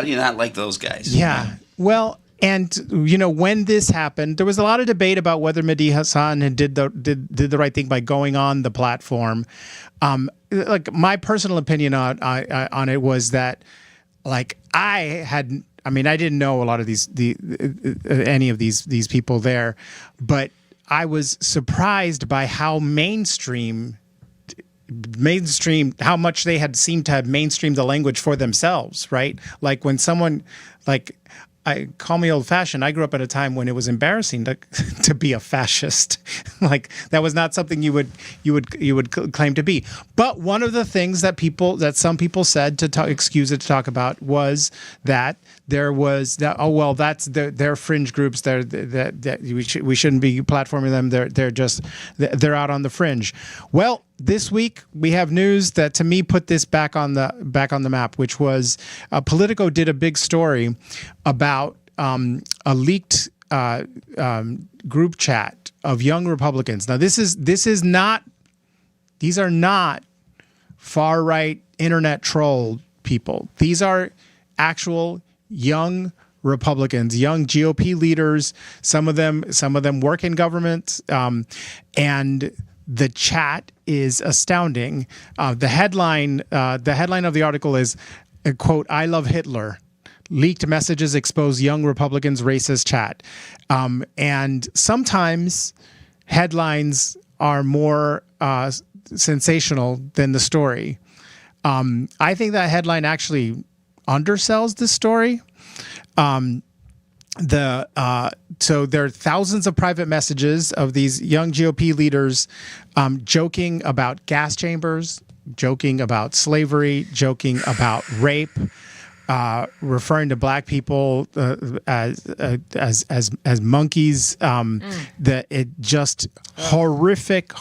do you not like those guys? Yeah. Well, and when this happened, there was a lot of debate about whether Mehdi Hassan did the right thing by going on the platform. Like my personal opinion on it was that, like, I didn't know a lot of any of these people there, but I was surprised by how mainstream how much they had seemed to have mainstreamed the language for themselves, right? Like when someone, like, I call me old fashioned. I grew up at a time when it was embarrassing to be a fascist. Like that was not something you would claim to be. But one of the things that some people said to talk about was that there was that, oh well, that's they're fringe groups. That we shouldn't be platforming them. They're out on the fringe. Well, this week we have news that to me put this back on the map, which was Politico did a big story about a leaked group chat of young Republicans. Now these are not far right internet troll people. These are actual young Republicans, young GOP leaders. Some of them work in government, and the chat is astounding. The headline of the article is, quote, "I love Hitler. Leaked messages expose young Republicans' racist chat." And sometimes headlines are more sensational than the story. I think that headline actually undersells this story. So there are thousands of private messages of these young GOP leaders joking about gas chambers, joking about slavery, joking about rape, referring to black people as monkeys. That it just horrific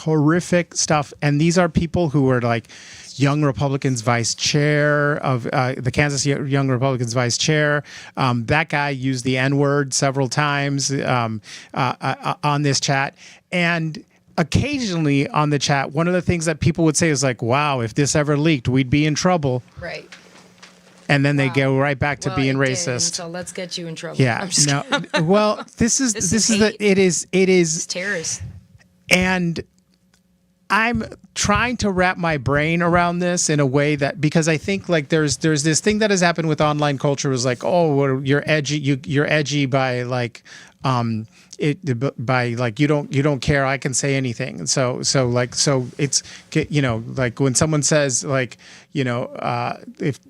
stuff. And these are people who are like Young Republicans vice chair of the Kansas Young Republicans vice chair. That guy used the N-word several times on this chat. And occasionally on the chat, one of the things that people would say is like, wow, if this ever leaked, we'd be in trouble. Right. And then they go right back to being it racist. did, so let's get you in trouble. Yeah. Well, this is it is it's terrorist. And I'm trying to wrap my brain around this in a way that, because I think like there's this thing that has happened with online culture was like, oh, you're edgy by like you don't care, I can say anything. And so it's, like when someone says like, if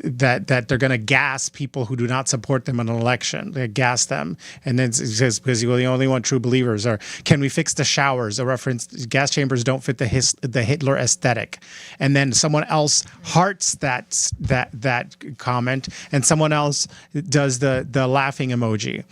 that they're going to gas people who do not support them in an election, they gas them. And then it says, because you only want true believers, or can we fix the showers? A reference, gas chambers don't fit the Hitler aesthetic. And then someone else hearts that comment, and someone else does the laughing emoji.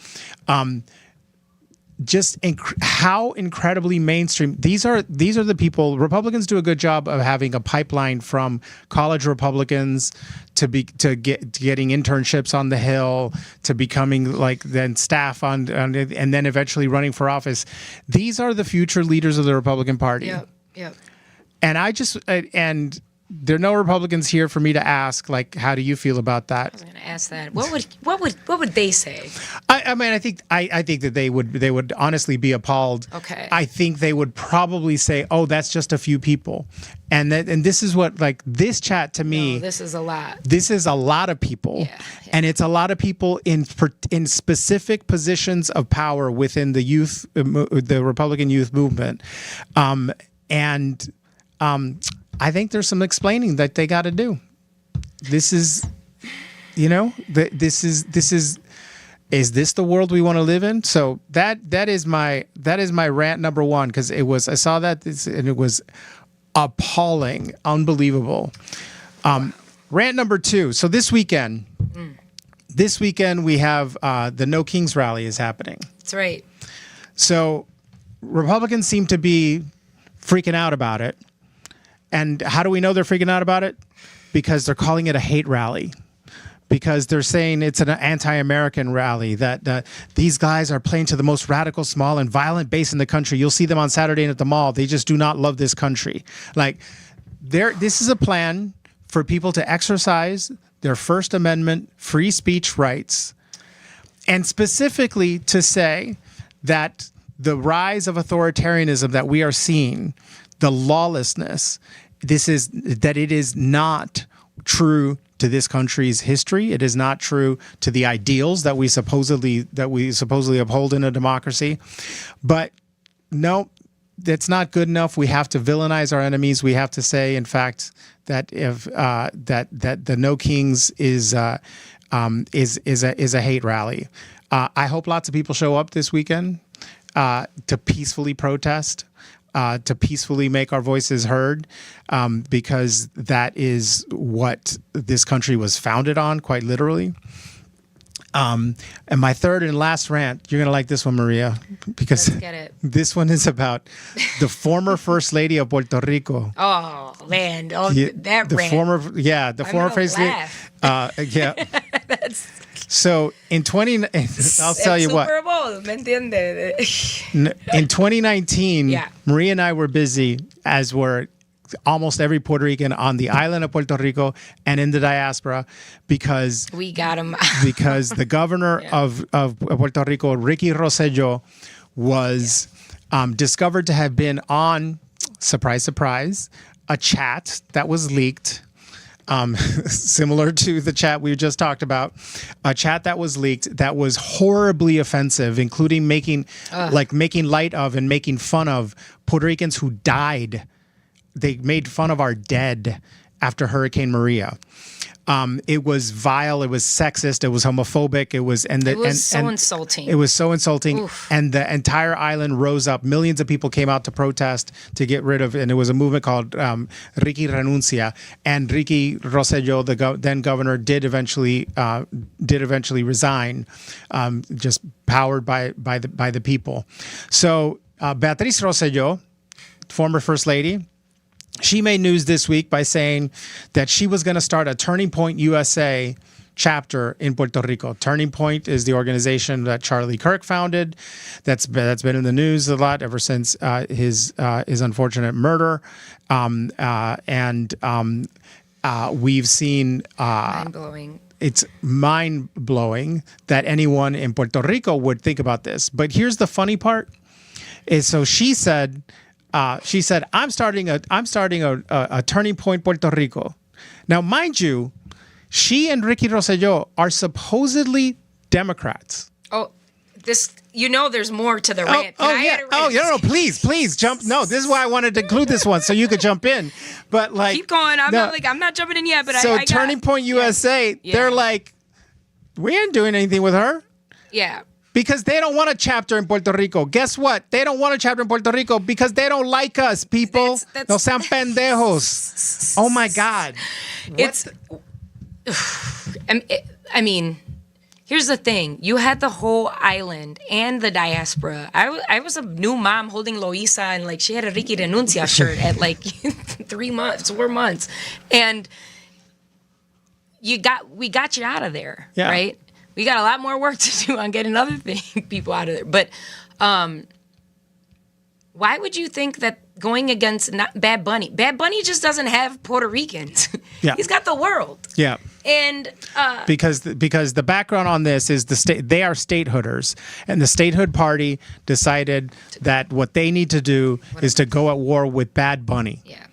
How incredibly mainstream these are the people. Republicans do a good job of having a pipeline from college Republicans to getting internships on the Hill, to becoming like then staff on and then eventually running for office. These are the future leaders of the Republican Party. Yep. And there are no Republicans here for me to ask, like, how do you feel about that? I was going to ask that. What would they say? I mean, I think that they would honestly be appalled. Okay. I think they would probably say, "Oh, that's just a few people," and this is what, like, this chat to me. No, this is a lot. This is a lot of people, and it's a lot of people in specific positions of power within the Republican youth movement, I think there's some explaining that they got to do. This is, is this the world we want to live in? So that is my rant number one, because I saw that and it was appalling, unbelievable. Rant number 2. So this weekend we have the No Kings rally is happening. That's right. So Republicans seem to be freaking out about it. And how do we know they're freaking out about it? Because they're calling it a hate rally. Because they're saying it's an anti-American rally, that these guys are playing to the most radical, small, and violent base in the country. You'll see them on Saturday at the mall. They just do not love this country. Like, this is a plan for people to exercise their First Amendment free speech rights, and specifically to say that the rise of authoritarianism that we are seeing, the lawlessness, it is not true to this country's history. It is not true to the ideals that we supposedly uphold in a democracy. But no, that's not good enough. We have to villainize our enemies. We have to say, in fact, that if that the No Kings is a hate rally. I hope lots of people show up this weekend to peacefully protest. To peacefully make our voices heard, because that is what this country was founded on, quite literally. And my third and last rant, you're going to like this one, Maria, because Let's get it. This one is about the former First Lady of Puerto Rico. Oh, man. Oh, that the rant. Former First Lady. Yeah. So in I'll tell you what. Super Bowl, ¿me entiende? In 2019, Yeah. Maria and I were busy, as were almost every Puerto Rican on the island of Puerto Rico and in the diaspora, because We got him. because the governor of Puerto Rico, Ricky Rosselló, was discovered to have been on, surprise, surprise, a chat that was leaked. Similar to the chat we just talked about, a chat that was leaked that was horribly offensive, including making light of and making fun of Puerto Ricans who died. They made fun of our dead after Hurricane Maria. It was vile. It was sexist. It was homophobic. It was insulting. It was so insulting. Oof. And the entire island rose up. Millions of people came out to protest to get rid of. And it was a movement called Ricky Renuncia. And Ricky Rosselló, the then governor, did eventually resign, just powered by the people. So Beatriz Rosselló, former First Lady, she made news this week by saying that she was going to start a Turning Point USA chapter in Puerto Rico. Turning Point is the organization that Charlie Kirk founded. That's been in the news a lot ever since his unfortunate murder. We've seen Mind-blowing. It's mind-blowing that anyone in Puerto Rico would think about this. But here's the funny part: is so she said, I'm starting a Turning Point Puerto Rico. Now, mind you, she and Ricky Rosselló are supposedly Democrats. Oh, there's more to the rant. Please jump. No, this is why I wanted to include this one so you could jump in. But keep going. I'm not jumping in yet. But so Turning Point USA, they're like, we ain't doing anything with her. Yeah. Because they don't want a chapter in Puerto Rico. Guess what? They don't want a chapter in Puerto Rico because they don't like us, people. No sean pendejos. Oh, my God. I mean, here's the thing. You had the whole island and the diaspora. I was a new mom holding Loisa, and she had a Ricky Renuncia shirt at 4 months. And we got you out of there, right? We got a lot more work to do on getting other people out of there. But why would you think that going against Bad Bunny? Bad Bunny just doesn't have Puerto Ricans. Yeah. He's got the world. Yeah. And because the background on this is they are statehooders, and the statehood party decided that what they need to do is to go at war with Bad Bunny. Yeah.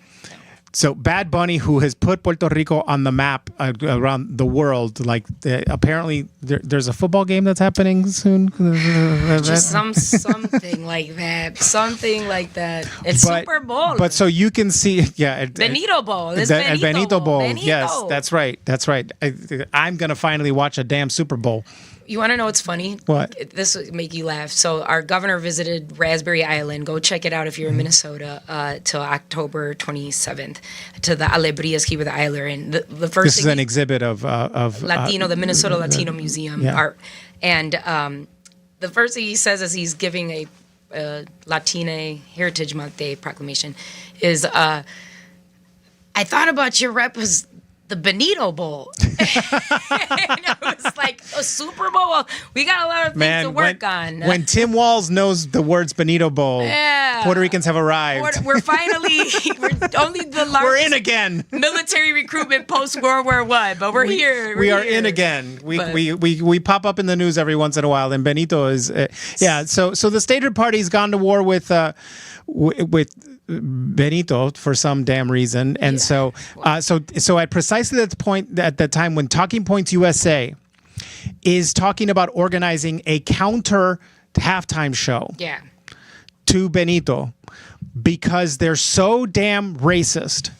So Bad Bunny, who has put Puerto Rico on the map around the world, apparently there's a football game that's happening soon. Just something like that. Something like that. It's Super Bowl. But so you can see, Benito Bowl. It's Benito Bowl. Benito. Yes, that's right. I'm gonna finally watch a damn Super Bowl. You want to know what's funny? What? This would make you laugh. So our governor visited Raspberry Island. Go check it out if you're in Minnesota till October 27th to the Alebrias Key with the Isler. And the first This is an exhibit of Latino, the Minnesota Latino Museum art. And the first thing he says as he's giving a Latina Heritage Month Day proclamation is, I thought about your rep as the Benito Bowl. And it was like a Super Bowl. We got a lot of things to work on. When Tim Walz knows the words Benito Bowl, Puerto Ricans have arrived. We're finally, we're only the largest. We're in again. Military recruitment post World War I, but we're here. We are in again. We pop up in the news every once in a while, and Benito is So the statehood party's gone to war with Benito for some damn reason, and so at precisely that point, at that time when Talking Points USA is talking about organizing a counter halftime show to Benito because they're so damn racist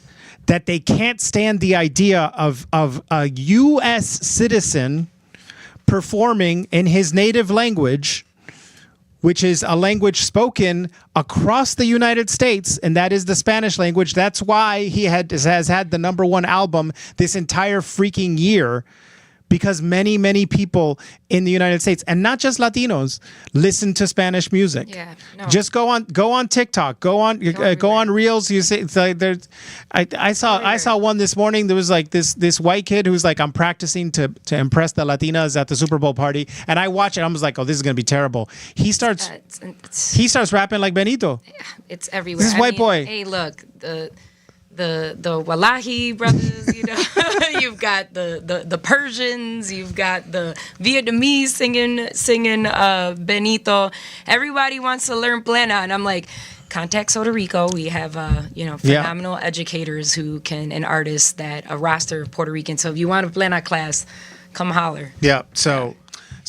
that they can't stand the idea of a U.S. citizen performing in his native language, which is a language spoken across the United States, and that is the Spanish language. That's why he has had the #1 album this entire freaking year, because many, many people in the United States, and not just Latinos, listen to Spanish music. Yeah, no. Just go on TikTok, go on Reels. You see, it's like there's. I saw one this morning. There was like this white kid who's like, I'm practicing to impress the Latinas at the Super Bowl party, and I watch it. I was like, oh, this is gonna be terrible. He starts rapping like Benito. Yeah, it's everywhere. This white boy. Hey, look, the Wallahi brothers, you know, you've got the Persians, you've got the Vietnamese singing Benito. Everybody wants to learn plena, and I'm like, contact Puerto Rico. We have phenomenal educators and artists that a roster of Puerto Ricans. So if you want a plena class, come holler. Yeah. So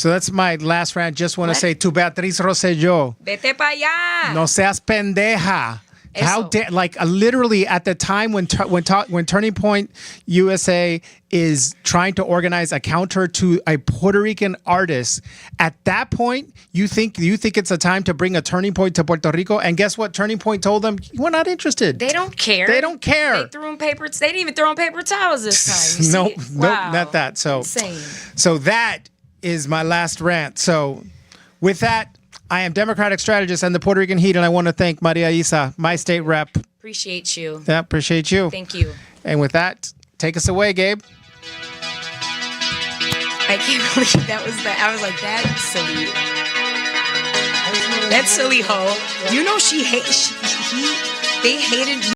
that's my last rant. Just want to say to Beatriz Rosselló, vete pa allá. No seas pendeja. Literally at the time when Turning Point USA is trying to organize a counter to a Puerto Rican artist, at that point you think it's a time to bring a Turning Point to Puerto Rico, and guess what? Turning Point told them, we're not interested. They don't care. They don't care. They threw in paper. They didn't even throw in paper towels this time. Nope, not that. So insane. So that is my last rant. So with that, I am Democratic strategist and the Puerto Rican Heat, and I want to thank Maria Isa, my state rep. Appreciate you. Yeah, appreciate you. Thank you. And with that, take us away, Gabe. I can't believe that was that. I was like, that's silly. That silly hoe. You know they hated